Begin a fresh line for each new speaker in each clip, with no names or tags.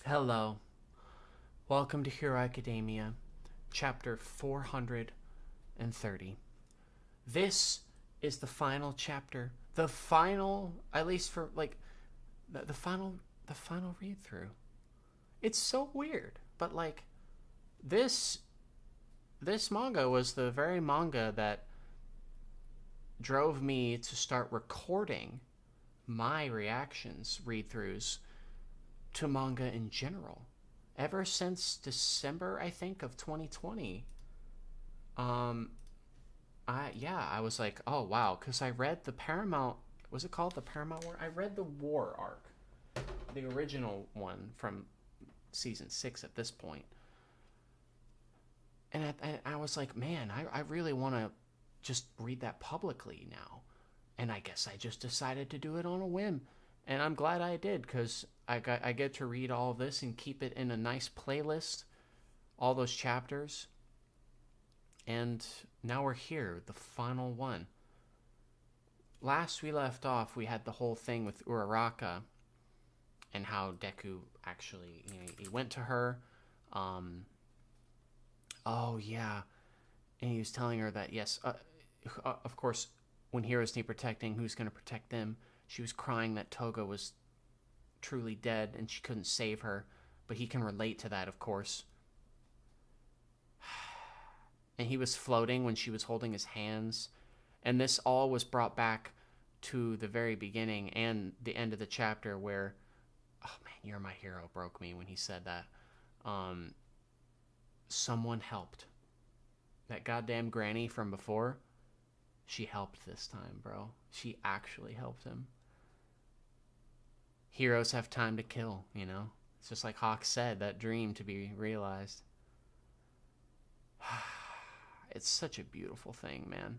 Hello. Welcome to Hero Academia, chapter 430. This is the final chapter. The final, at least for the final read through. It's so weird, but this this manga was the very manga that drove me to start recording my reactions, read throughs to manga in general. Ever since December, I think, of 2020, um, I was like, oh wow, because I read the Paramount. Was it called the Paramount War? I read the War arc, the original one from season 6 at this point, and I was like, man, I really want to just read that publicly now, and I guess I just decided to do it on a whim, and I'm glad I did because I get to read all of this and keep it in a nice playlist, all those chapters, and now we're here, the final one. Last we left off, we had the whole thing with Uraraka and how Deku actually, he went to her. Um, oh yeah, and he was telling her that yes, of course, when heroes need protecting, who's going to protect them? She was crying that Toga was truly dead and she couldn't save her, but he can relate to that, of course. And he was floating when she was holding his hands, and this all was brought back to the very beginning and the end of the chapter where, oh man, you're my hero broke me when he said that. Someone helped. That goddamn granny from before, she helped this time, bro. She actually helped him. Heroes have time to kill, you know? It's just like Hawk said, that dream to be realized. It's such a beautiful thing, man.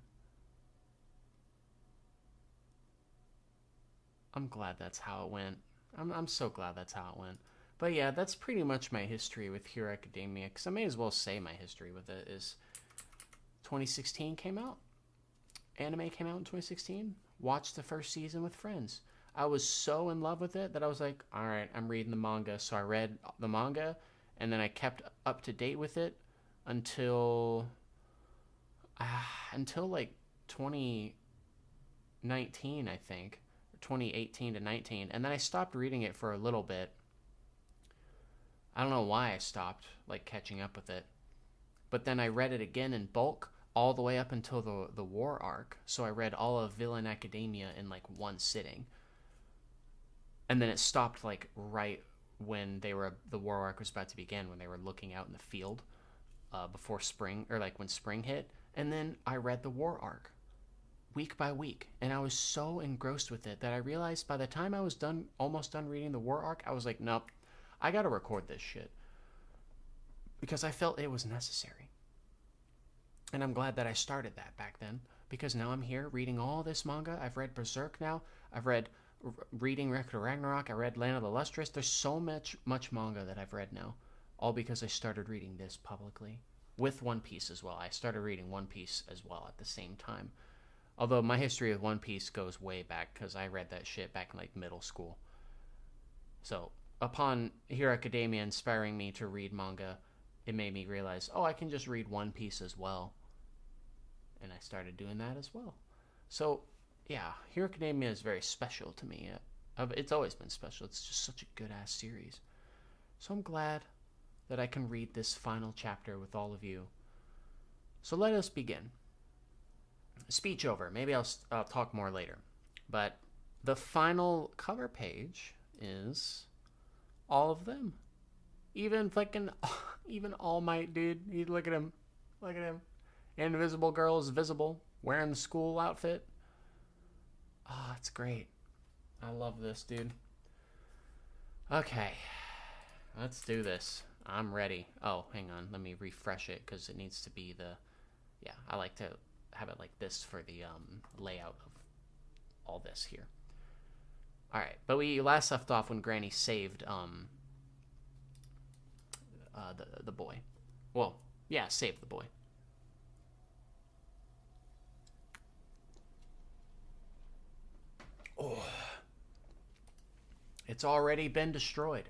I'm glad that's how it went. I'm so glad that's how it went. But yeah, that's pretty much my history with Hero Academia, because I may as well say my history with it is 2016 came out. Anime came out in 2016. Watched the first season with friends. I was so in love with it that I was like, all right, I'm reading the manga. So I read the manga, and then I kept up to date with it until like 2019, I think, or 2018 to 19, and then I stopped reading it for a little bit. I don't know why I stopped catching up with it, but then I read it again in bulk all the way up until the war arc. So I read all of Villain Academia in one sitting, and then it stopped right when the war arc was about to begin, when they were looking out in the field before spring, or when spring hit. And then I read the war arc week by week, and I was so engrossed with it that I realized by the time I was almost done reading the war arc, I was like, nope, I gotta record this shit, because I felt it was necessary. And I'm glad that I started that back then, because now I'm here reading all this manga. I've read Berserk now. I've read reading Record of Ragnarok. I read Land of the Lustrous. There's so much manga that I've read now, all because I started reading this publicly. With One Piece as well. I started reading One Piece as well at the same time. Although my history with One Piece goes way back, because I read that shit back in middle school. So upon Hero Academia inspiring me to read manga, it made me realize, oh, I can just read One Piece as well. And I started doing that as well. So yeah, Hero Academia is very special to me. It's always been special. It's just such a good ass series. So I'm glad that I can read this final chapter with all of you. So let us begin. Speech over. Maybe I'll talk more later. But the final cover page is all of them. Even even All Might, dude. Look at him. Look at him. Invisible Girl is visible, wearing the school outfit. Oh, it's great. I love this, dude. Okay. Let's do this. I'm ready. Oh, hang on. Let me refresh it because it needs to be the... Yeah, I like to have it like this for the layout of all this here. All right, but we last left off when Granny saved the boy. Well, yeah, saved the boy. Oh, it's already been destroyed.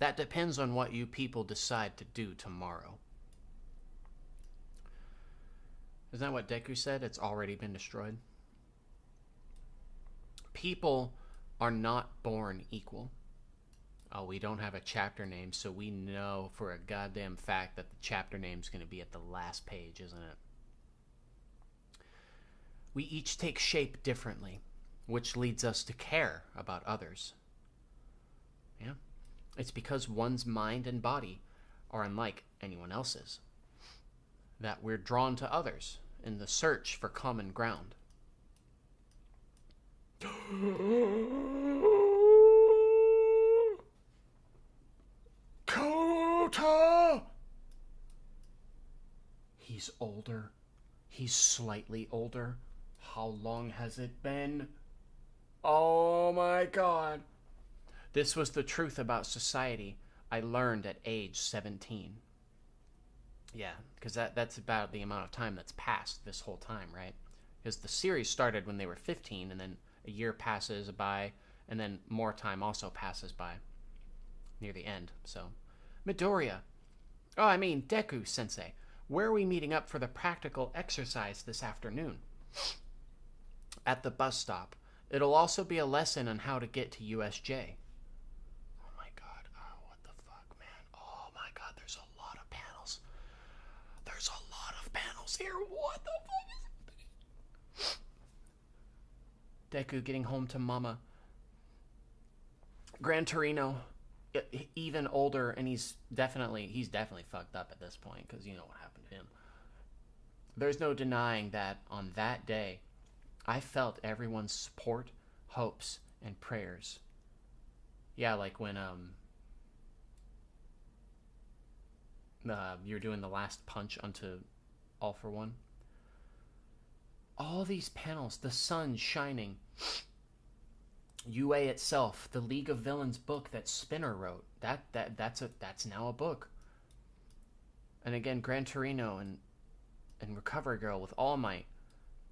That depends on what you people decide to do tomorrow. Isn't that what Deku said? It's already been destroyed. People are not born equal. Oh, we don't have a chapter name, so we know for a goddamn fact that the chapter name's going to be at the last page, isn't it? We each take shape differently, which leads us to care about others. Yeah. It's because one's mind and body are unlike anyone else's that we're drawn to others in the search for common ground. Kota! He's older. He's slightly older. How long has it been? Oh my god. This was the truth about society I learned at age 17. Yeah, because that's about the amount of time that's passed this whole time, right? Because the series started when they were 15, and then a year passes by, and then more time also passes by near the end. So, Midoriya. Oh, I mean, Deku-sensei. Where are we meeting up for the practical exercise this afternoon? At the bus stop. It'll also be a lesson on how to get to USJ. Oh my god. Oh, what the fuck, man? Oh my god, there's a lot of panels. There's a lot of panels here. What the fuck is happening? Deku getting home to Mama. Gran Torino, even older, and he's definitely fucked up at this point, because you know what happened to him. There's no denying that on that day, I felt everyone's support, hopes, and prayers. Yeah, like when you're doing the last punch onto All for One. All these panels, the sun shining. UA itself, the League of Villains book that Spinner wrote. That's now a book. And again, Gran Torino and Recovery Girl with All Might.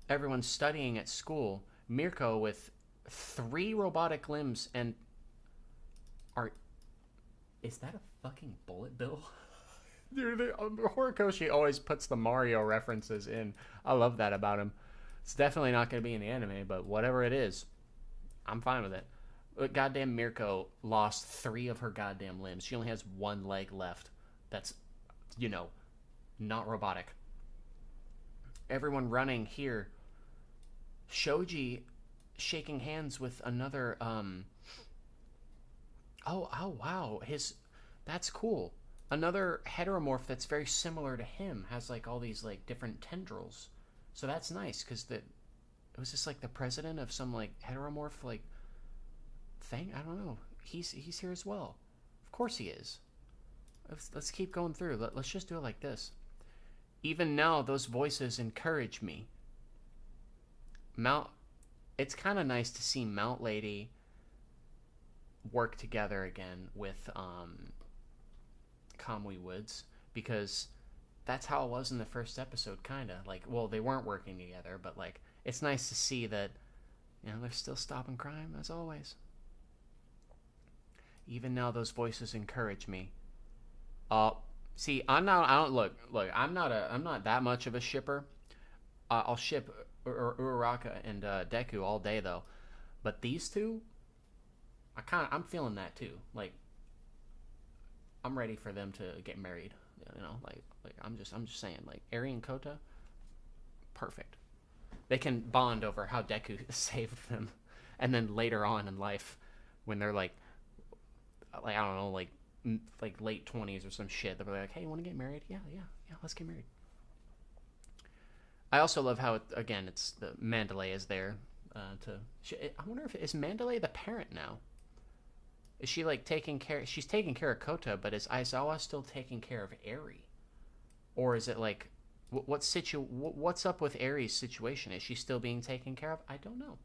Everyone's studying at school. Mirko with 3 robotic limbs and is that a fucking bullet bill? Dude, Horikoshi always puts the Mario references in. I love that about him. It's definitely not going to be in the anime, but whatever it is, I'm fine with it. But goddamn Mirko lost 3 of her goddamn limbs. She only has 1 leg left. That's, not robotic. Everyone running here. Shoji shaking hands with another, Oh, wow. That's cool. Another heteromorph that's very similar to him has, like, all these, like, different tendrils. So that's nice, because it was just, like, the president of some, like, heteromorph, like, thing? I don't know. He's here as well. Of course he is. Let's keep going through. Let's just do it like this. Even now, those voices encourage me. It's kind of nice to see Mount Lady work together again with Kamui Woods, because that's how it was in the first episode, kind of. Like, well, they weren't working together, but, like, it's nice to see that, they're still stopping crime, as always. Even now, those voices encourage me. See, I'm not that much of a shipper. I'll ship Uraraka and Deku all day, though. But these two, I'm feeling that too. Like, I'm ready for them to get married. I'm just saying, like, Eri and Kota, perfect. They can bond over how Deku saved them, and then later on in life, when they're like I don't know, like late 20s or some shit, they'll be like, "Hey, you want to get married? Yeah, let's get married." I also love how it's the Mandalay is there I wonder if is Mandalay the parent now. Is she like taking care? She's taking care of Kota, but is Aizawa still taking care of Eri, or is it like what's up with Eri's situation? Is she still being taken care of? I don't know.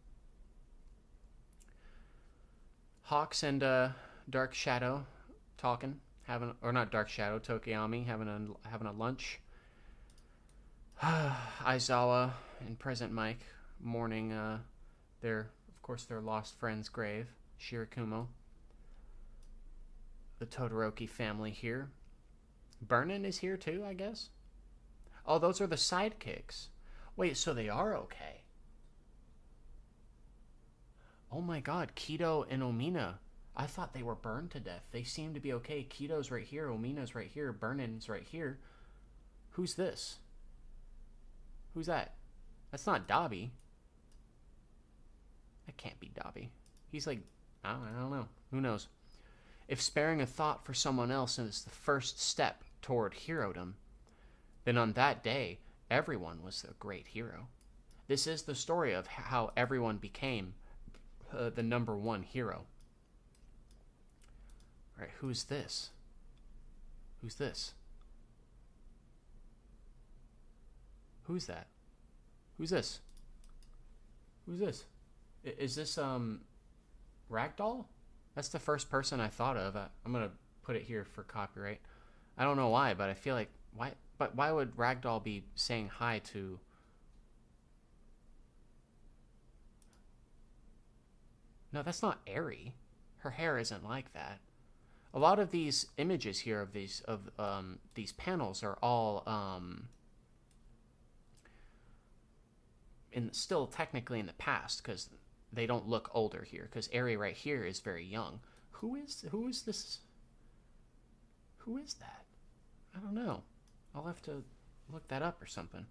Hawks and Dark Shadow talking, not Dark Shadow, Tokiyami having a lunch. Aizawa and Present Mike mourning their lost friend's grave, Shirakumo. the Todoroki family here. Burnin is here too, I guess. Oh, those are the sidekicks. Wait, so they are okay. Oh my god, Kido and Omina. I thought they were burned to death. They seem to be okay. Kido's right here, Omina's right here, Burnin's right here. Who's this? Who's that? That's not Dabi. That can't be Dabi. He's like, I don't know. Who knows? If sparing a thought for someone else is the first step toward herodom, then on that day, everyone was a great hero. This is the story of how everyone became the number one hero. All right, who's this? Who's this? Who's that? Who's this? Who's this? Is this, Ragdoll? That's the first person I thought of. I'm going to put it here for copyright. I don't know why, but I feel like, why would Ragdoll be saying hi to... No, that's not Eri. Her hair isn't like that. A lot of these images here of these panels are all still technically in the past, because they don't look older here, because Eri right here is very young. Who is this? Who is that? I don't know. I'll have to look that up or something.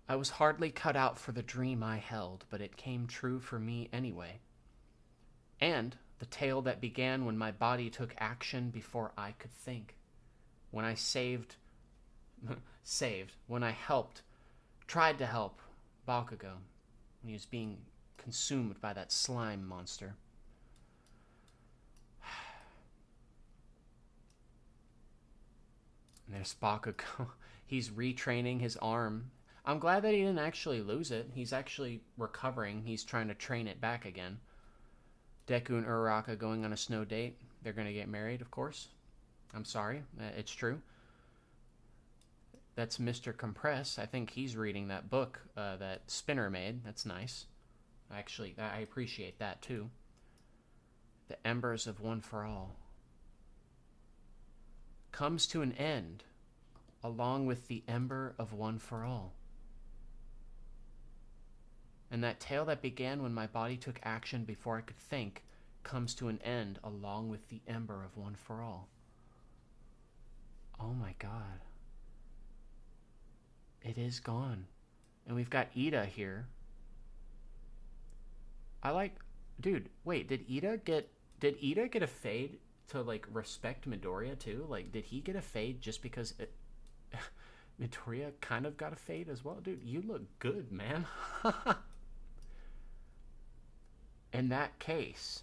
I was hardly cut out for the dream I held, but it came true for me anyway. And the tale that began when my body took action before I could think. When I when I tried to help Bakugo when he was being consumed by that slime monster. And there's Bakugo. He's retraining his arm. I'm glad that he didn't actually lose it. He's actually recovering. He's trying to train it back again. Deku and Uraraka going on a snow date. They're going to get married, of course. I'm sorry. It's true. That's Mr. Compress. I think he's reading that book that Spinner made. That's nice. Actually, I appreciate that, too. The Embers of One for All comes to an end along with the Ember of One for All. And that tale that began when my body took action before I could think comes to an end along with the Ember of One for All. Oh my god. It is gone. And we've got Ida here. Dude, wait, did Ida get a fade to, like, respect Midoriya too? Like, did he get a fade just because Midoriya kind of got a fade as well? Dude, you look good, man. In that case,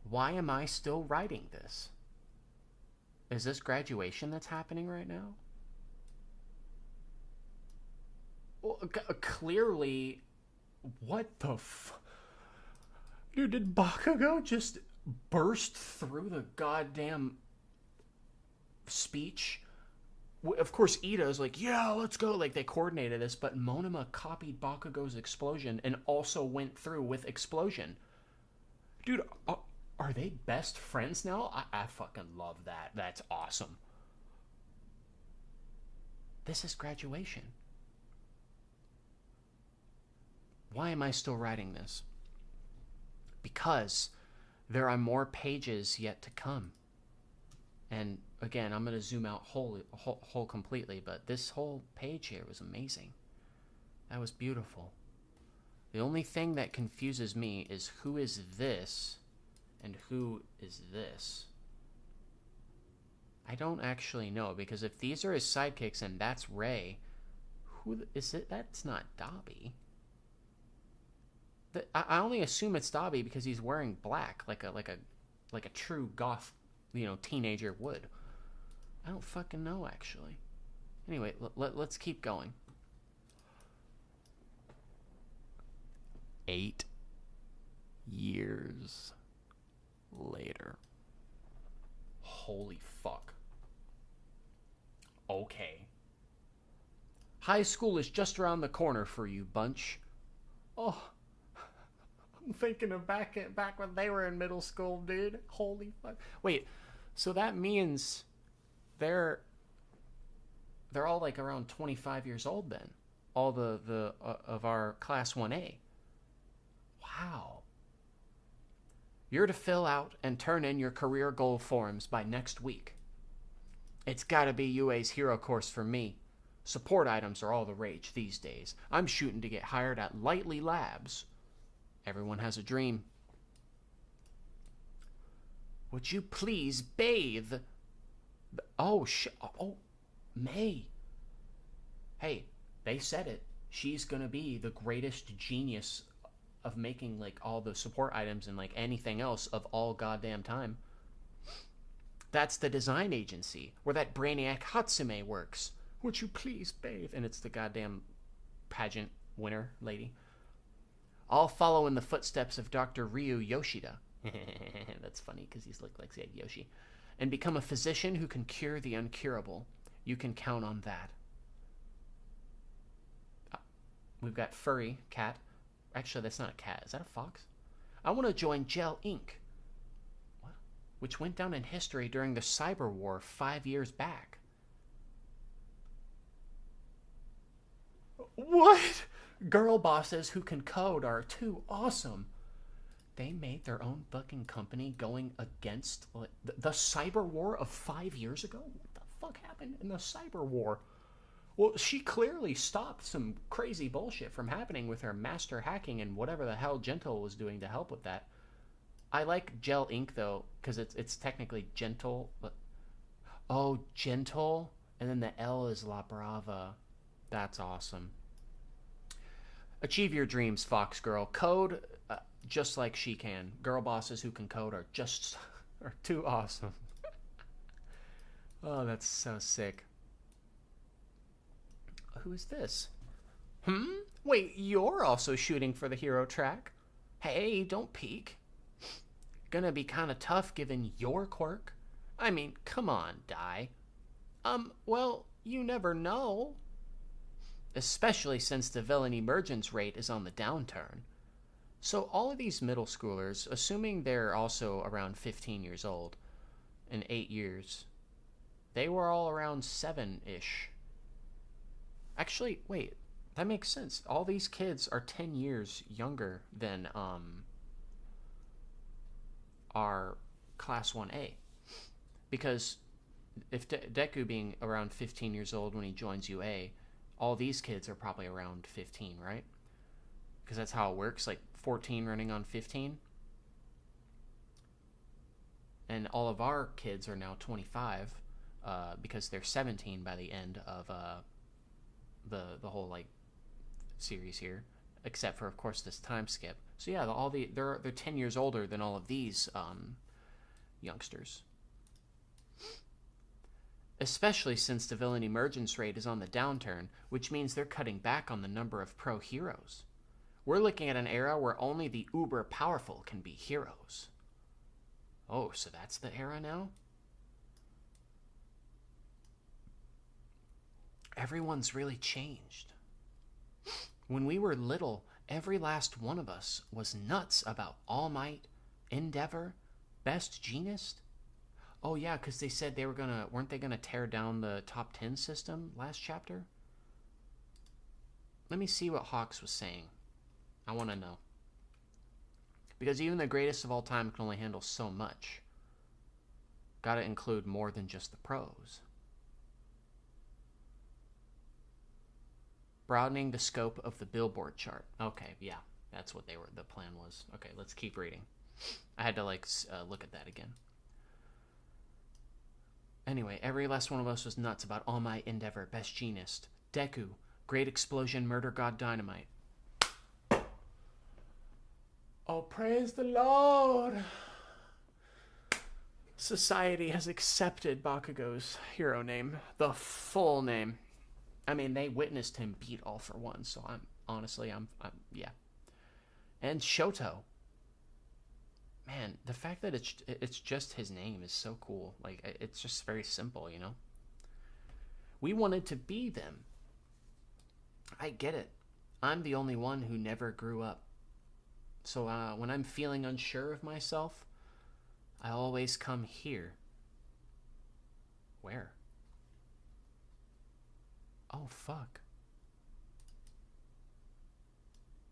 why am I still writing this? Is this graduation that's happening right now? Well, clearly, what the Dude, did Bakugo just burst through the goddamn speech? Of course, Ida's like, yeah, let's go. Like, they coordinated this, but Monoma copied Bakugo's explosion and also went through with explosion. Dude, are they best friends now? I fucking love that. That's awesome. This is graduation. Why am I still writing this? Because there are more pages yet to come. And again, I'm going to zoom out whole completely, but this whole page here was amazing. That was beautiful. The only thing that confuses me is who is this and who is this. I don't actually know, because if these are his sidekicks and that's Ray, who is it? That's not Dabi. I only assume it's Dabi because he's wearing black, like a true goth, teenager would. I don't fucking know, actually. Anyway, let's keep going. 8 years later. Holy fuck. Okay. High school is just around the corner for you, bunch. Oh. I'm thinking of back when they were in middle school, dude. Holy fuck. Wait, so that means they're all like around 25 years old then. All the of our class 1A. Wow. You're to fill out and turn in your career goal forms by next week. It's gotta be UA's hero course for me. Support items are all the rage these days. I'm shooting to get hired at Lightly Labs. Everyone has a dream. Would you please bathe? Oh, May. Hey, they said it. She's gonna be the greatest genius of making like all the support items and like anything else of all goddamn time. That's the design agency where that brainiac Hatsume works. Would you please bathe? And it's the goddamn pageant winner lady. I'll follow in the footsteps of Dr. Ryu Yoshida. That's funny because he's like say Yoshi. And become a physician who can cure the uncurable. You can count on that. We've got furry cat. Actually, that's not a cat. Is that a fox? I want to join Gel Inc. What? Which went down in history during the Cyber War 5 years back. What? Girl bosses who can code are too awesome. They made their own fucking company going against the Cyber War of 5 years ago? What the fuck happened in the Cyber War? Well, she clearly stopped some crazy bullshit from happening with her master hacking and whatever the hell Gentle was doing to help with that. I like Gel Inc. though, because it's technically Gentle. But, oh, Gentle, and then the L is La Brava. That's awesome. Achieve your dreams, Fox Girl. Code just like she can. Girl bosses who can code are too awesome. Oh, that's so sick. Who is this? Wait, you're also shooting for the hero track? Hey, don't peek. Gonna be kind of tough given your quirk. I mean, come on, Dai. Well, you never know. Especially since the villain emergence rate is on the downturn. So all of these middle schoolers, assuming they're also around 15 years old, in 8 years, they were all around 7-ish. Actually, wait, that makes sense. All these kids are 10 years younger than our class 1A. Because if Deku being around 15 years old when he joins UA, all these kids are probably around 15, right? Because that's how it works, like 14 running on 15. And all of our kids are now 25 because they're 17 by the end of the whole like series here, except for of course this time skip. So yeah, they're 10 years older than all of these youngsters. Especially since the villain emergence rate is on the downturn, which means they're cutting back on the number of pro heroes. We're looking at an era where only the uber powerful can be heroes. Oh, so that's the era now? Everyone's really changed. When we were little, every last one of us was nuts about All Might, Endeavor, Best Genist. Oh yeah, because they said weren't they gonna tear down the top 10 system last chapter? Let me see what Hawks was saying. I want to know. Because even the greatest of all time can only handle so much. Gotta include more than just the pros. Broadening the scope of the billboard chart. Okay, yeah, that's what the plan was. Okay, let's keep reading. I had to look at that again. Anyway, every last one of us was nuts about All Might, Endeavor, Best Genist, Deku, Great Explosion, Murder God Dynamite. Oh, praise the Lord! Society has accepted Bakugo's hero name, the full name. I mean, they witnessed him beat All for One, so I'm yeah. And Shoto. Man, the fact that it's just his name is so cool. Like, it's just very simple, you know? We wanted to be them. I get it. I'm the only one who never grew up. So when I'm feeling unsure of myself, I always come here. Where? Oh, fuck.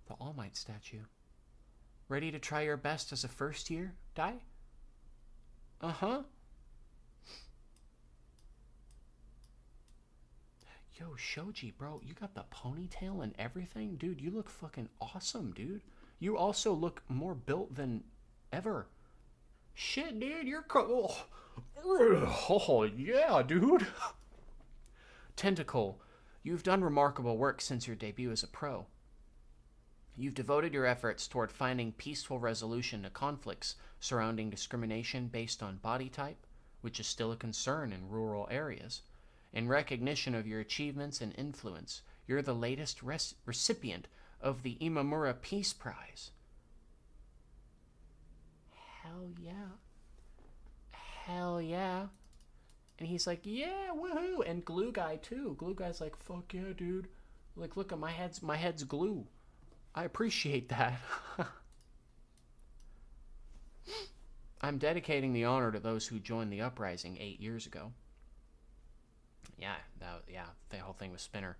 The All Might statue. Ready to try your best as a first year, Dai? Uh-huh. Yo, Shoji, bro, you got the ponytail and everything? Dude, you look fucking awesome, dude. You also look more built than ever. Shit, dude, you're cool. Oh, yeah, dude. Tentacle, you've done remarkable work since your debut as a pro. You've devoted your efforts toward finding peaceful resolution to conflicts surrounding discrimination based on body type, which is still a concern in rural areas. In recognition of your achievements and influence, you're the latest recipient of the Imamura Peace Prize. Hell yeah. Hell yeah. And he's like, yeah, woohoo. And Glue Guy too. Glue Guy's like, fuck yeah, dude. Like, look at my head's glue. I appreciate that. I'm dedicating the honor to those who joined the uprising 8 years ago. Yeah, the whole thing was Spinner.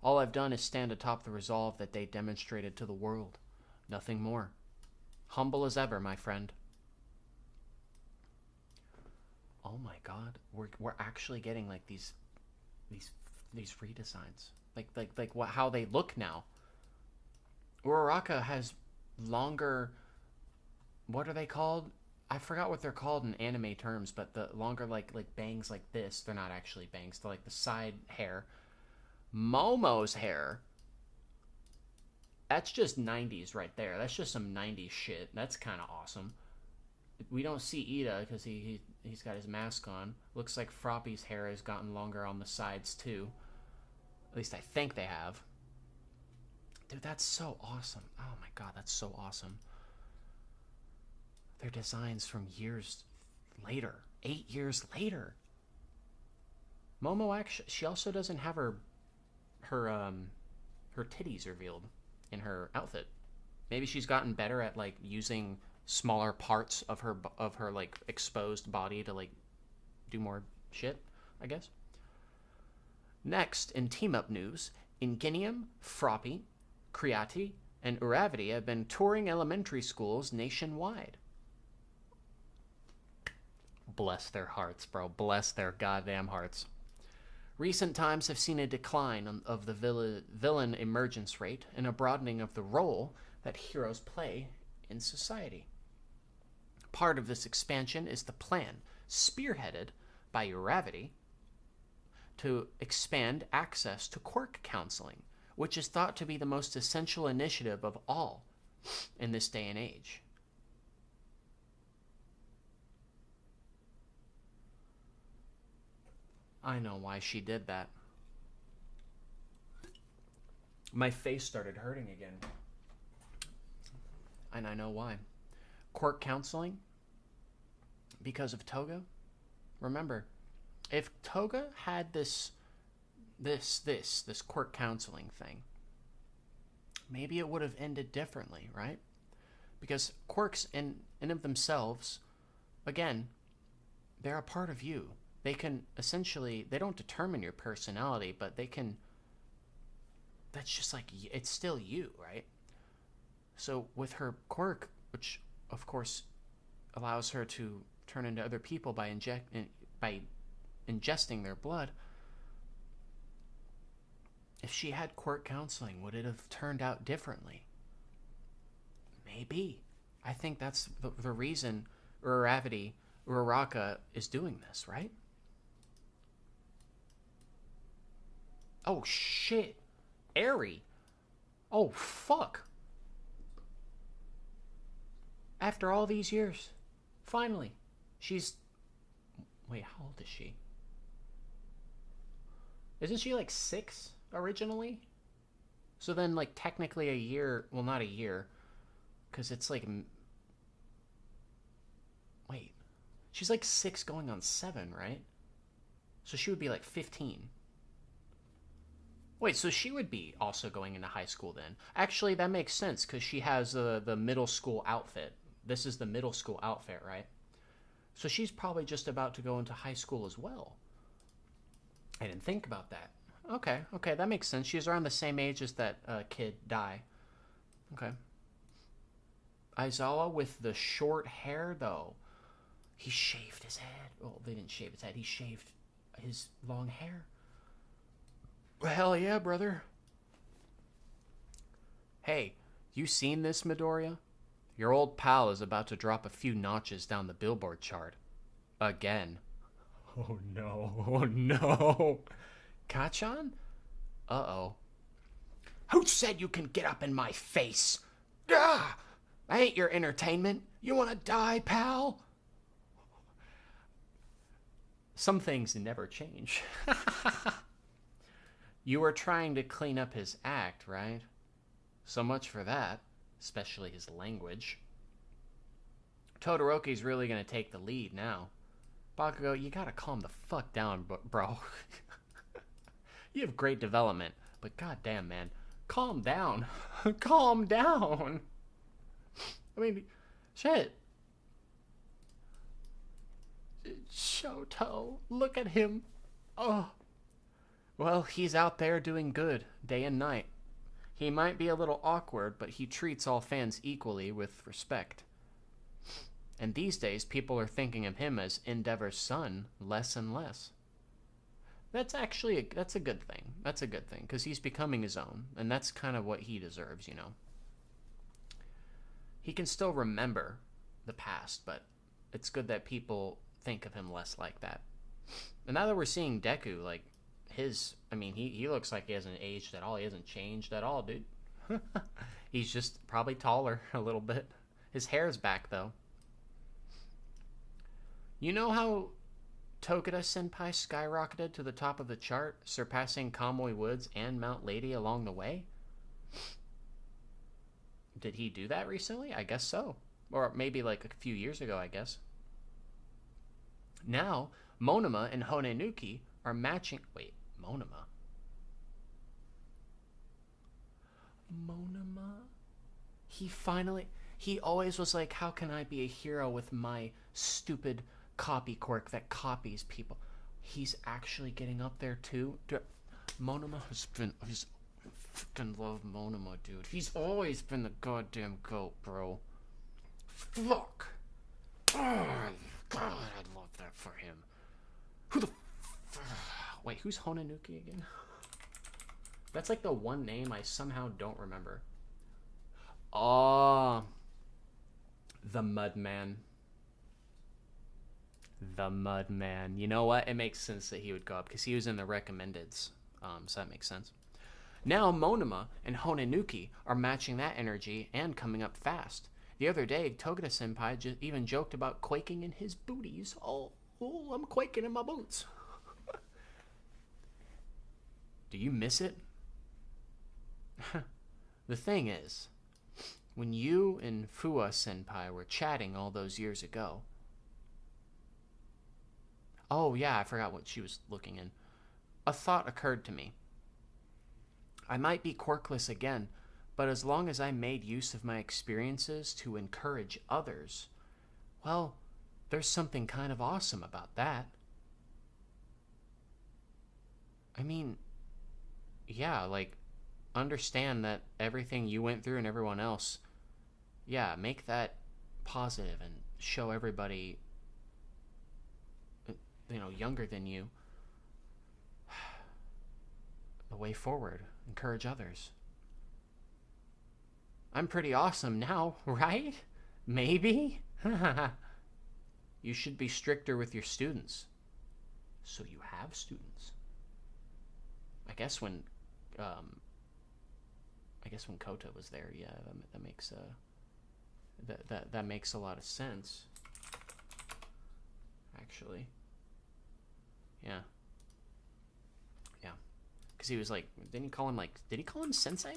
All I've done is stand atop the resolve that they demonstrated to the world. Nothing more. Humble as ever, my friend. Oh my god, we're actually getting like these redesigns. Like what, how they look now. Uraraka has longer, what are they called? I forgot what they're called in anime terms, but the longer like bangs like this, they're not actually bangs, they're like the side hair. Momo's hair, that's just 90s right there. That's just some 90s shit. That's kind of awesome. We don't see Ida because he's got his mask on. Looks like Froppy's hair has gotten longer on the sides too. At least I think they have. Dude, that's so awesome. Oh my god, that's so awesome. They're designs from years later. 8 years later. Momo actually, she also doesn't have her titties revealed in her outfit. Maybe she's gotten better at like using smaller parts of her like exposed body to like do more shit, I guess. Next, in team-up news, Ingenium, Froppy, Creati, and Uravity have been touring elementary schools nationwide. Bless their hearts, bro. Bless their goddamn hearts. Recent times have seen a decline of the villain emergence rate and a broadening of the role that heroes play in society. Part of this expansion is the plan, spearheaded by Uravity, to expand access to quirk counseling, which is thought to be the most essential initiative of all in this day and age. I know why she did that. My face started hurting again. And I know why. Quirk counseling? Because of Toga? Remember, if Toga had this quirk counseling thing, maybe it would have ended differently, right? Because quirks in and of themselves, again, they're a part of you. They can essentially, they don't determine your personality, but they can, that's just like, it's still you, right? So with her quirk, which of course allows her to turn into other people by ingesting their blood, if she had quirk counseling, would it have turned out differently? Maybe. I think that's the reason Uraraka is doing this, right? Oh, shit. Eri. Oh, fuck. After all these years. Finally. She's... Wait, how old is she? Isn't she like 6 originally? So then like technically a year... Well, not a year. Because it's like... Wait. She's like 6 going on 7, right? So she would be like 15. Wait, so she would be also going into high school then? Actually, that makes sense because she has the middle school outfit. This is the middle school outfit, right? So she's probably just about to go into high school as well. I didn't think about that. Okay, okay, that makes sense. She's around the same age as that kid, Dai. Okay. Aizawa with the short hair, though. He shaved his head. Well, they didn't shave his head. He shaved his long hair. Well, hell yeah, brother. Hey, you seen this, Midoriya? Your old pal is about to drop a few notches down the Billboard chart. Again. Oh no, oh no. Kachan? Uh-oh. Who said you can get up in my face? Ah! I ain't your entertainment. You wanna die, pal? Some things never change. You were trying to clean up his act, right? So much for that, especially his language. Todoroki's really gonna take the lead now. Bakugo, you gotta calm the fuck down, bro. You have great development, but goddamn, man, calm down. Calm down. I mean, shit. Shoto, look at him. Oh. Well, he's out there doing good, day and night. He might be a little awkward, but he treats all fans equally with respect. And these days, people are thinking of him as Endeavor's son less and less. That's actually, that's a good thing. That's a good thing, because he's becoming his own, and that's kind of what he deserves, you know. He can still remember the past, but it's good that people think of him less like that. And now that we're seeing Deku, like, he looks like he hasn't aged at all. He hasn't changed at all, dude. He's just probably taller a little bit. His hair's back, though. You know how Tokita Senpai skyrocketed to the top of the chart, surpassing Kamui Woods and Mount Lady along the way? Did he do that recently? I guess so. Or maybe like a few years ago, I guess. Now, Monoma and Honenuki are matching... Wait, Monoma? Monoma? He always was like, how can I be a hero with my stupid copy quirk that copies people? He's actually getting up there too. Monoma has been... I fucking love Monoma, dude. He's always been the goddamn goat, bro. Fuck. Oh, God, I love that for him. Who the... Wait, who's Honenuki again? That's like the one name I somehow don't remember. Oh... The Mudman. The Mudman. You know what? It makes sense that he would go up because he was in the recommendeds. So that makes sense. Now Monoma and Honenuki are matching that energy and coming up fast. The other day, Togata Senpai even joked about quaking in his booties. Oh, I'm quaking in my boots. Do you miss it? The thing is, when you and Fua Senpai were chatting all those years ago... Oh, yeah, I forgot what she was looking in. A thought occurred to me. I might be quirkless again, but as long as I made use of my experiences to encourage others, well, there's something kind of awesome about that. I mean, yeah, like, understand that everything you went through and everyone else, yeah, make that positive and show everybody, you know, younger than you, the way forward. Encourage others. I'm pretty awesome now, right? Maybe? You should be stricter with your students. So you have students. I guess when Kota was there, yeah, that makes that makes a lot of sense. Actually. Yeah. Yeah. Because he was like, did he call him Sensei?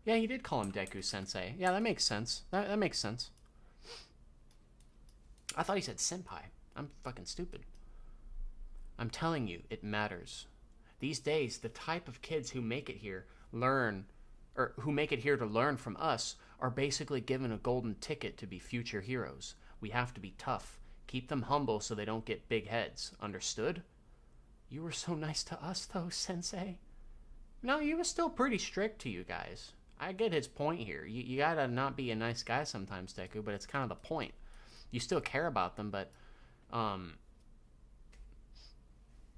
Yeah, he did call him Deku Sensei. Yeah, that makes sense. That makes sense. I thought he said Senpai. I'm fucking stupid. I'm telling you, it matters. These days, the type of kids who make it here learn, or who make it here to learn from us, are basically given a golden ticket to be future heroes. We have to be tough. Keep them humble so they don't get big heads. Understood? You were so nice to us, though, Sensei. No, you were still pretty strict to you guys. I get his point here. You gotta not be a nice guy sometimes, Deku, but it's kind of the point. You still care about them, but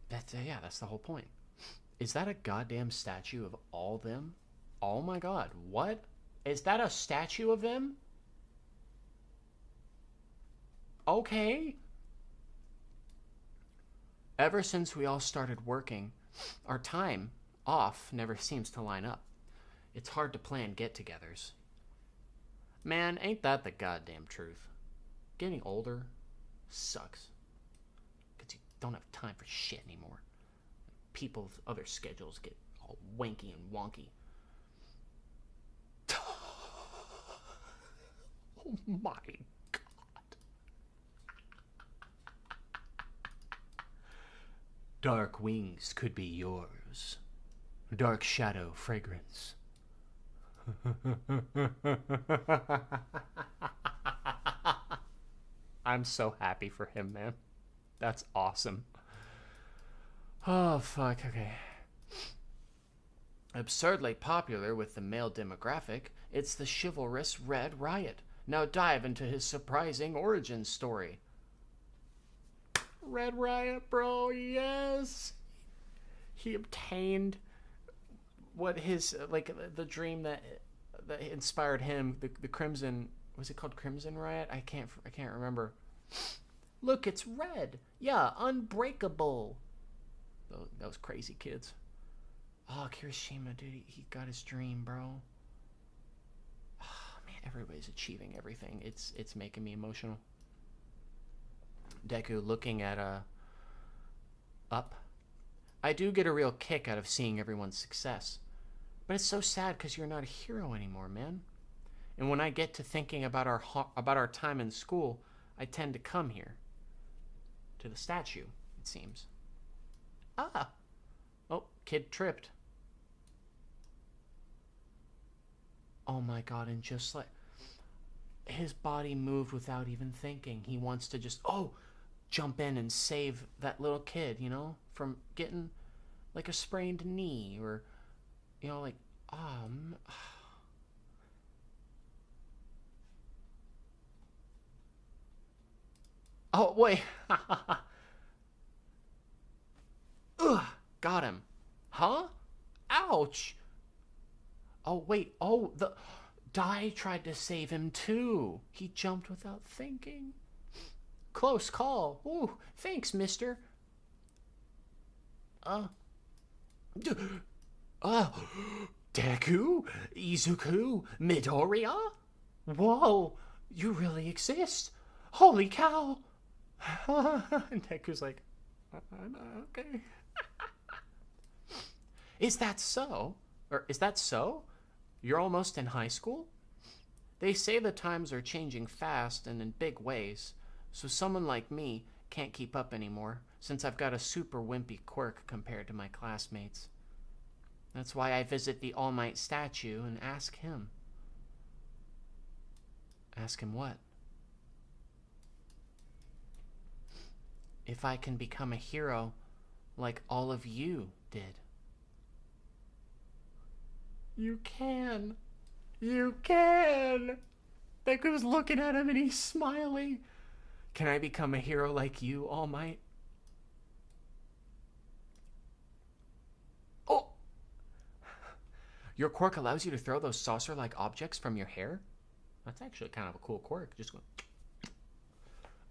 that's the whole point. Is that a goddamn statue of all them? Oh my god, what? Is that a statue of them? Okay. Ever since we all started working, our time off never seems to line up. It's hard to plan get-togethers. Man, ain't that the goddamn truth? Getting older sucks. Because you don't have time for shit anymore. People's other schedules get all wanky and wonky. Oh my god. Dark wings could be yours. Dark shadow fragrance. I'm so happy for him, man. That's awesome. Oh, fuck, okay. Absurdly popular with the male demographic, it's the chivalrous Red Riot. Now dive into his surprising origin story. Red Riot, bro, yes! He obtained what his, like, the dream that inspired him, the Crimson, was it called Crimson Riot? I can't remember. Look, it's red. Yeah, unbreakable. Those crazy kids. Oh, Kirishima, dude, he got his dream, bro. Oh, man, everybody's achieving everything. It's making me emotional. Deku looking at up. I do get a real kick out of seeing everyone's success. But it's so sad because you're not a hero anymore, man. And when I get to thinking about our time in school, I tend to come here. To the statue, it seems. Ah! Oh, kid tripped. Oh my god, and just like... his body moved without even thinking. He wants to just, jump in and save that little kid, you know? From getting, like, a sprained knee, or, you know, like, oh, wait. Ugh, got him. Huh? Ouch. Oh, wait. Oh, Dai tried to save him, too. He jumped without thinking. Close call. Ooh, thanks, mister. Deku? Izuku? Midoriya? Whoa, you really exist. Holy cow. And Deku's like, okay. Is that so? Or is that so? You're almost in high school? They say the times are changing fast and in big ways, so someone like me can't keep up anymore, since I've got a super wimpy quirk compared to my classmates. That's why I visit the All Might statue and ask him. Ask him what? If I can become a hero like all of you did. You can. You can. Deku's looking at him and he's smiling. Can I become a hero like you, All Might? Oh! Your quirk allows you to throw those saucer-like objects from your hair? That's actually kind of a cool quirk. Just go...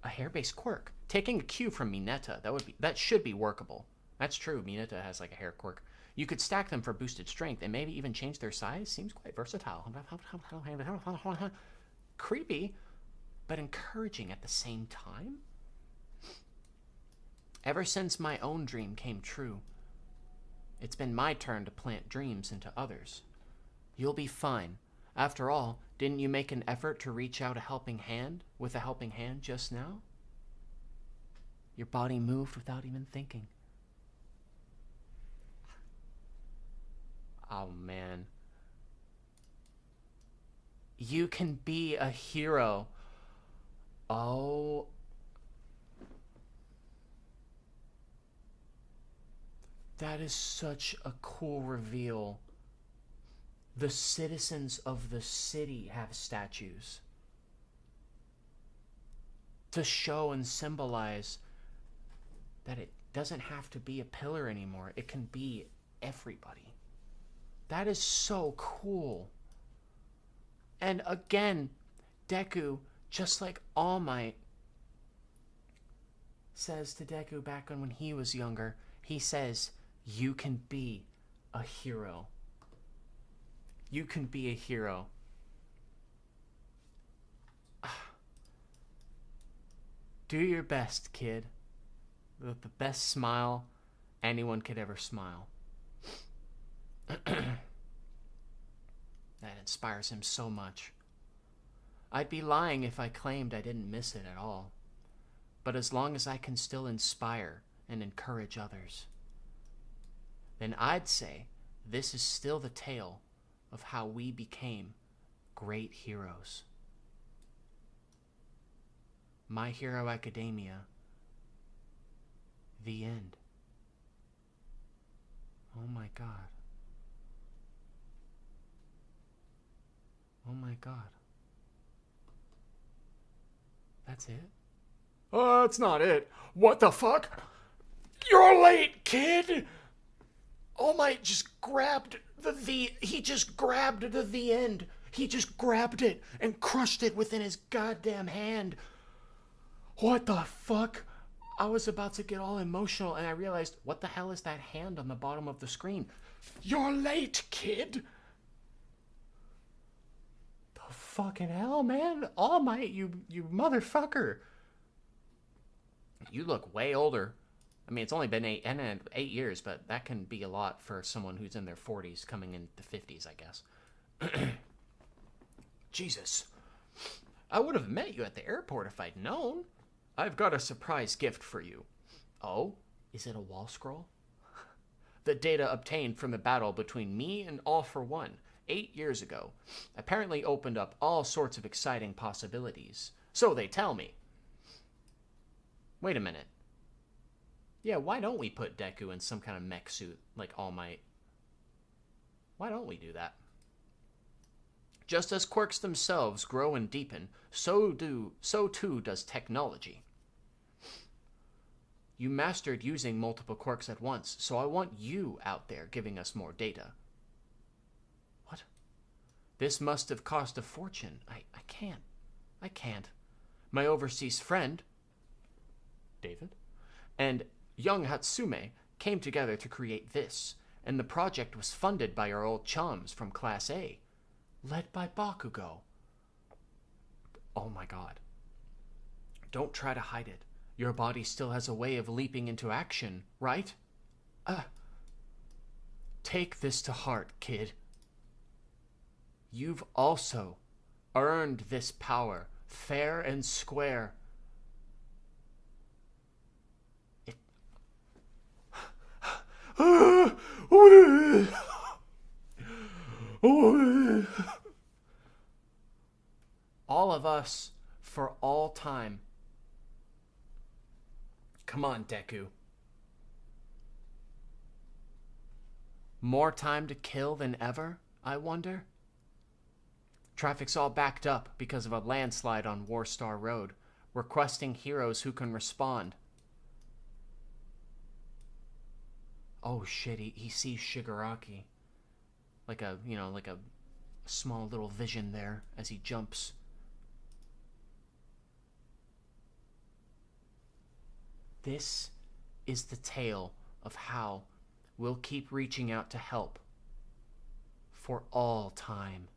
A hair-based quirk. Taking a cue from Mineta, that should be workable. That's true, Mineta has like a hair quirk. You could stack them for boosted strength and maybe even change their size. Seems quite versatile. Creepy, but encouraging at the same time. Ever since my own dream came true, it's been my turn to plant dreams into others. You'll be fine. After all, didn't you make an effort to reach out with a helping hand just now? Your body moved without even thinking. Oh, man. You can be a hero. Oh. That is such a cool reveal. The citizens of the city have statues to show and symbolize that it doesn't have to be a pillar anymore. It can be everybody. That is so cool. And again, Deku, just like All Might, says to Deku back when he was younger, he says, you can be a hero. You can be a hero. Do your best, kid. With the best smile anyone could ever smile. That inspires him so much. I'd be lying if I claimed I didn't miss it at all. But as long as I can still inspire and encourage others, then I'd say this is still the tale of how we became great heroes. My Hero Academia, the end. Oh my God. Oh my God. That's it? Oh, that's not it. What the fuck? You're late, kid! All Might just grabbed he just grabbed the end. He just grabbed it and crushed it within his goddamn hand. What the fuck? I was about to get all emotional and I realized, what the hell is that hand on the bottom of the screen? You're late, kid! The fucking hell, man? All Might, you motherfucker. You look way older. I mean, it's only been 8 years, but that can be a lot for someone who's in their 40s coming into 50s, I guess. Jesus. I would have met you at the airport if I'd known. I've got a surprise gift for you. Oh? Is it a wall scroll? The data obtained from the battle between me and All for One 8 years ago apparently opened up all sorts of exciting possibilities. So they tell me. Wait a minute. Yeah, why don't we put Deku in some kind of mech suit like All Might? Why don't we do that? Just as quirks themselves grow and deepen, so too does technology. You mastered using multiple quirks at once, so I want you out there giving us more data. What? This must have cost a fortune. I can't. My overseas friend, David, and young Hatsume came together to create this, and the project was funded by our old chums from Class A, led by Bakugo. Oh my God. Don't try to hide it. Your body still has a way of leaping into action, right? Take this to heart, kid. You've also earned this power, fair and square. All of us, for all time. Come on, Deku. More time to kill than ever, I wonder? Traffic's all backed up because of a landslide on Warstar Road, requesting heroes who can respond. Oh shit, he sees Shigaraki. Like a small little vision there as he jumps. This is the tale of how we'll keep reaching out to help for all time.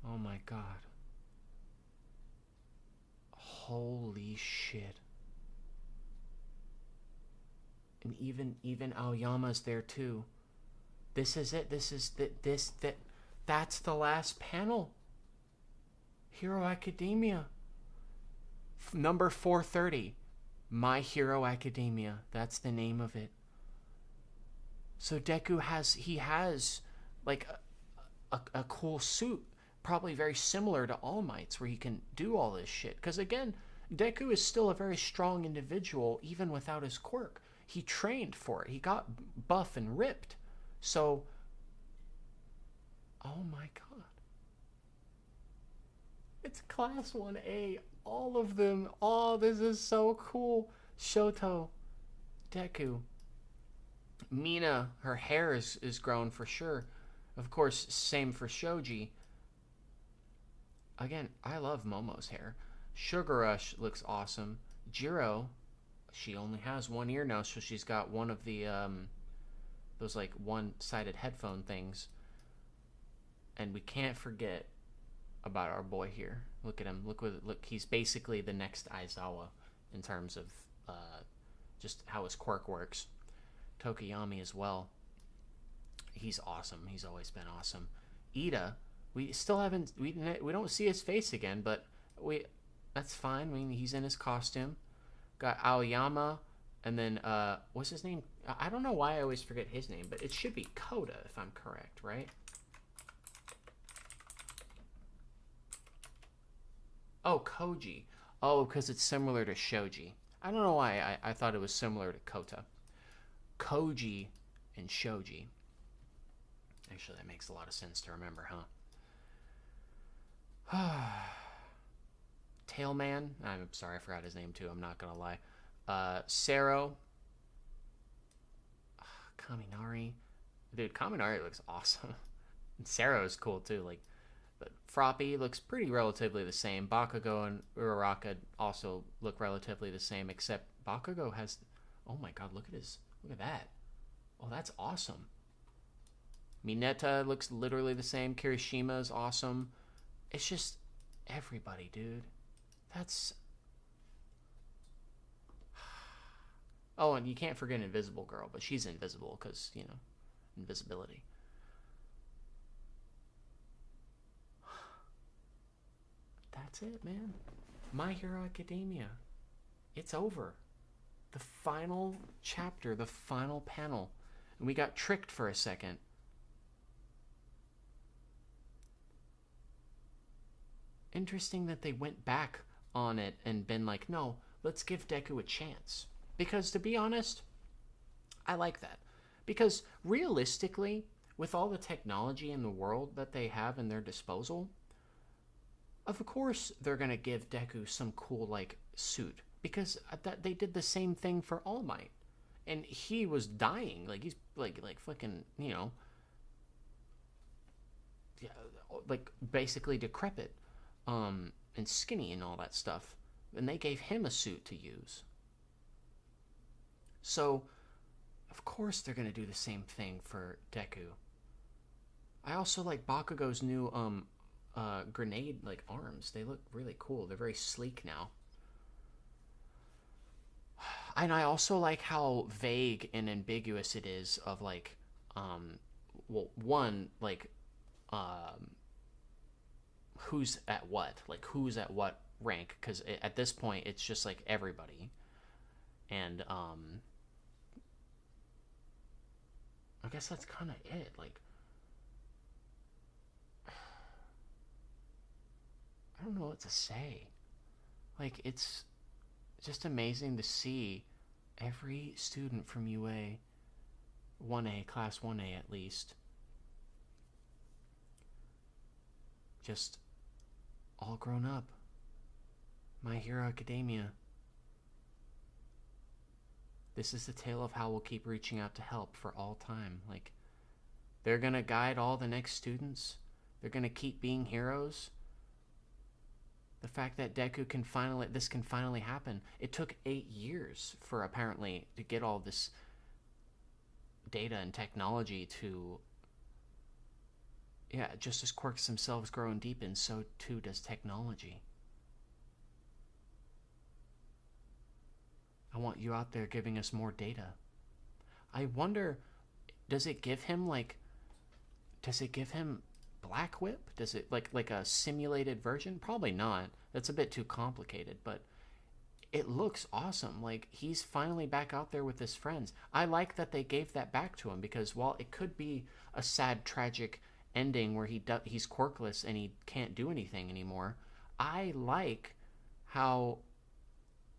Oh my God. Holy shit. And even Aoyama's there too. This is it. That's the last panel. Hero Academia. Number 430. My Hero Academia. That's the name of it. So Deku has like a cool suit, probably very similar to All Might's, where he can do all this shit. Because again, Deku is still a very strong individual, even without his quirk. He trained for it. He got buff and ripped. So, oh my god. It's Class 1A. All of them. Oh, this is so cool. Shoto. Deku. Mina, her hair is grown for sure. Of course, same for Shoji. Again, I love Momo's hair. Sugar Rush looks awesome. Jiro, she only has one ear now, so she's got one of the those like one-sided headphone things. And we can't forget about our boy here. Look at him. Look. He's basically the next Aizawa in terms of just how his quirk works. Tokiyami as well. He's awesome. He's always been awesome. Ida, we still haven't. We don't see his face again, but that's fine. I mean, he's in his costume. Got Aoyama, and then what's his name? I don't know why I always forget his name, but it should be Koda if I'm correct, right? Oh, Koji. Oh, because it's similar to Shoji. I don't know why I thought it was similar to Kota. Koji and Shoji. Actually, that makes a lot of sense to remember, huh? Tailman. I'm sorry, I forgot his name too. I'm not gonna lie. Sero. Kaminari. Dude, Kaminari looks awesome. And Sero is cool too. Like, but Froppy looks pretty relatively the same. Bakugo and Uraraka also look relatively the same, except Bakugo has. Oh my god, look at that. Oh, that's awesome. Mineta looks literally the same. Kirishima is awesome. It's just everybody, dude. That's. Oh, and you can't forget Invisible Girl, but she's invisible because, you know, invisibility. That's it, man. My Hero Academia. It's over. The final chapter, the final panel. And we got tricked for a second. Interesting that they went back on it and been like, no, let's give Deku a chance. Because to be honest, I like that. Because realistically, with all the technology in the world that they have in their disposal, of course they're going to give Deku some cool, like, suit. Because they did the same thing for All Might. And he was dying. Like, he's, like fucking, you know, like, basically decrepit. And skinny and all that stuff. And they gave him a suit to use. So, of course they're going to do the same thing for Deku. I also like Bakugo's new, grenade, like, arms. They look really cool. They're very sleek now. And I also like how vague and ambiguous it is of, like, well, one, like, who's at what, like, who's at what rank, because at this point it's just like everybody. And I guess that's kind of it. Like, I don't know what to say. Like, it's just amazing to see every student from UA 1A, class 1A at least, just all grown up. My Hero Academia. This is the tale of how we'll keep reaching out to help for all time. Like, they're gonna guide all the next students. They're gonna keep being heroes. The fact that Deku can finally happen. It took 8 years for, apparently, to get all this data and technology to, yeah, just as quirks themselves grow and deepen, so too does technology. I want you out there giving us more data. I wonder, does it give him Black Whip? Does it like a simulated version? Probably not. That's a bit too complicated, but it looks awesome. Like, he's finally back out there with his friends. I like that they gave that back to him, because while it could be a sad, tragic ending where he's quirkless and he can't do anything anymore, I like how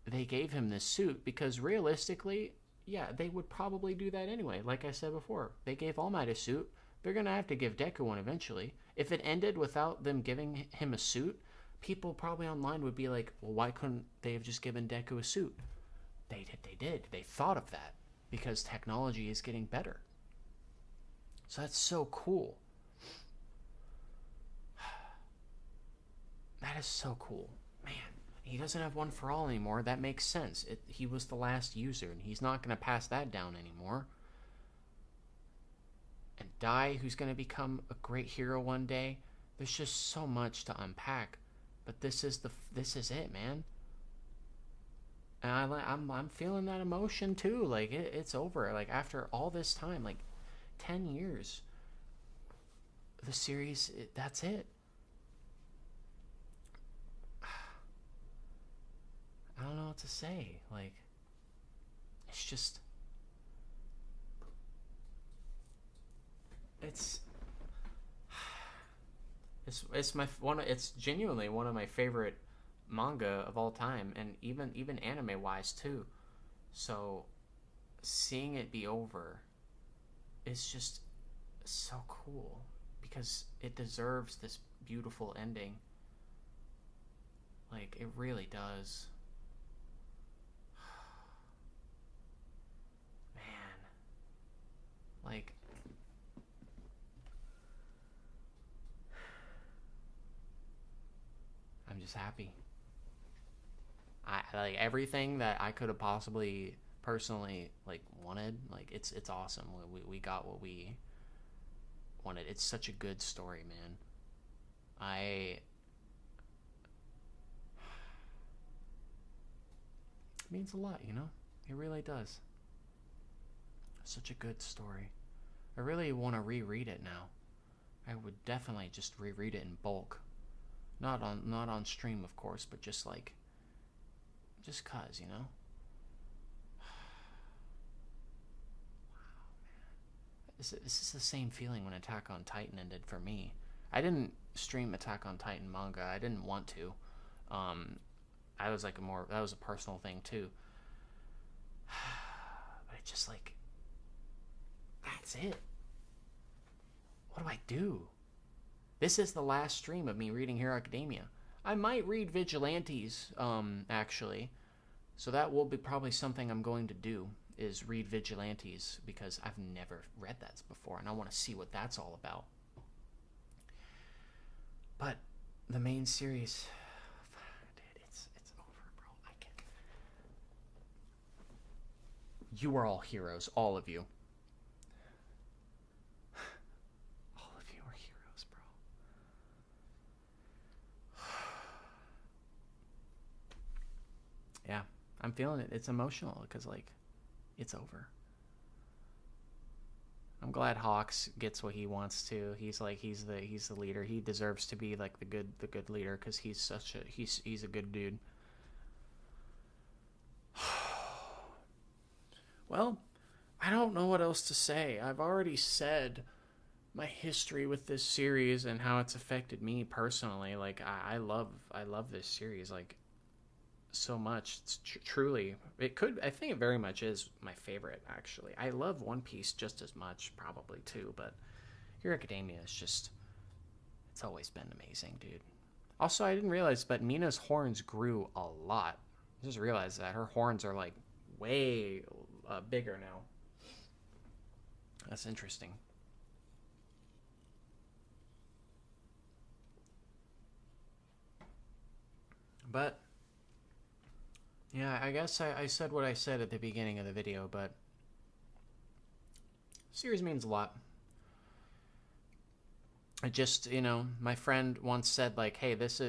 they gave him this suit, because realistically, yeah, they would probably do that anyway. Like I said before, they gave All Might a suit. They're going to have to give Deku one eventually. If it ended without them giving him a suit, people probably online would be like, well, why couldn't they have just given Deku a suit? They did. They thought of that because technology is getting better. So that's so cool. That is so cool. Man, he doesn't have One for All anymore. That makes sense. He was the last user, and he's not going to pass that down anymore. And Dai, who's going to become a great hero one day. There's just so much to unpack. But this is it, man. And I'm feeling that emotion too. Like, it's over. Like, after all this time, like 10 years, the series, that's it. I don't know what to say. Like, it's just, it's genuinely one of my favorite manga of all time, and even anime wise too. So seeing it be over is just so cool, because it deserves this beautiful ending. Like, it really does. Man, like, I'm just happy. I like everything that I could have possibly personally like wanted. Like, it's awesome. We got what we wanted. It's such a good story, man. It means a lot, you know? It really does. Such a good story. I really want to reread it now. I would definitely just reread it in bulk. Not on stream, of course, but just like, just cause, you know? Wow, man. This is the same feeling when Attack on Titan ended for me. I didn't stream Attack on Titan manga. I didn't want to. I was like that was a personal thing too. But it just like, that's it. What do I do? This is the last stream of me reading Hero Academia. I might read Vigilantes, actually. So that will be probably something I'm going to do, is read Vigilantes, because I've never read that before, and I want to see what that's all about. But the main series, dude, it's over, bro. I can't. You are all heroes, all of you. Yeah, I'm feeling it. It's emotional because, like, it's over. I'm glad Hawks gets what he wants to. He's the leader. He deserves to be like the good leader, because he's a good dude. Well, I don't know what else to say. I've already said my history with this series and how it's affected me personally. Like, I love this series, like, so much. It's truly, I think it very much is my favorite, actually. I love One Piece just as much, probably, too, but Hero Academia is just, it's always been amazing, dude. Also, I didn't realize, but Mina's horns grew a lot. I just realized that her horns are like way bigger now. That's interesting. But yeah, I guess I said what I said at the beginning of the video, but series means a lot. I just, my friend once said, like, hey, this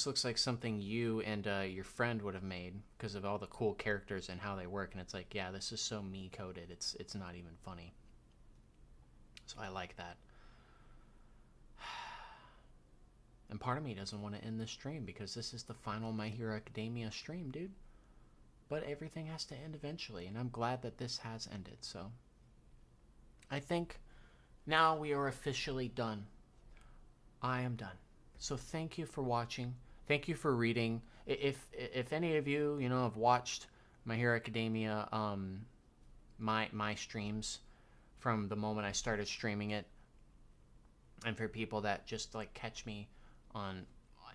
looks like something you and your friend would have made because of all the cool characters and how they work, and it's like, yeah, this is so me coded. It's not even funny. So I like that. And part of me doesn't want to end this stream because this is the final My Hero Academia stream, dude. but everything has to end eventually, and I'm glad that this has ended. So I think now we are officially done. I am done. So thank you for watching. Thank you for reading. If any of you have watched My Hero Academia, my streams from the moment I started streaming it, and for people that just like catch me on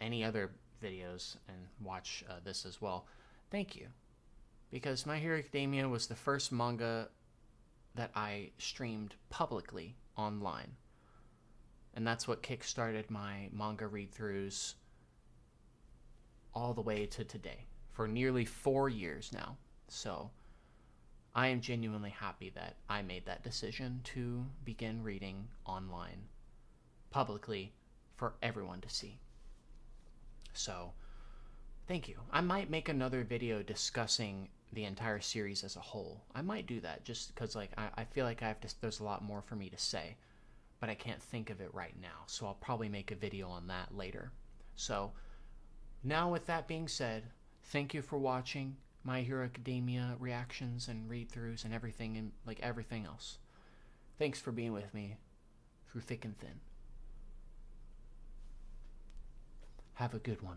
any other videos and watch this as well, thank you, because My Hero Academia was the first manga that I streamed publicly online. And that's what kickstarted my manga read-throughs all the way to today, for nearly 4 years now. So I am genuinely happy that I made that decision to begin reading online publicly for everyone to see. So thank you. I might make another video discussing the entire series as a whole. I might do that just because I feel like there's a lot more for me to say, but I can't think of it right now. So I'll probably make a video on that later. So now with that being said, thank you for watching My Hero Academia reactions and read-throughs and everything, and everything else. Thanks for being with me through thick and thin. Have a good one.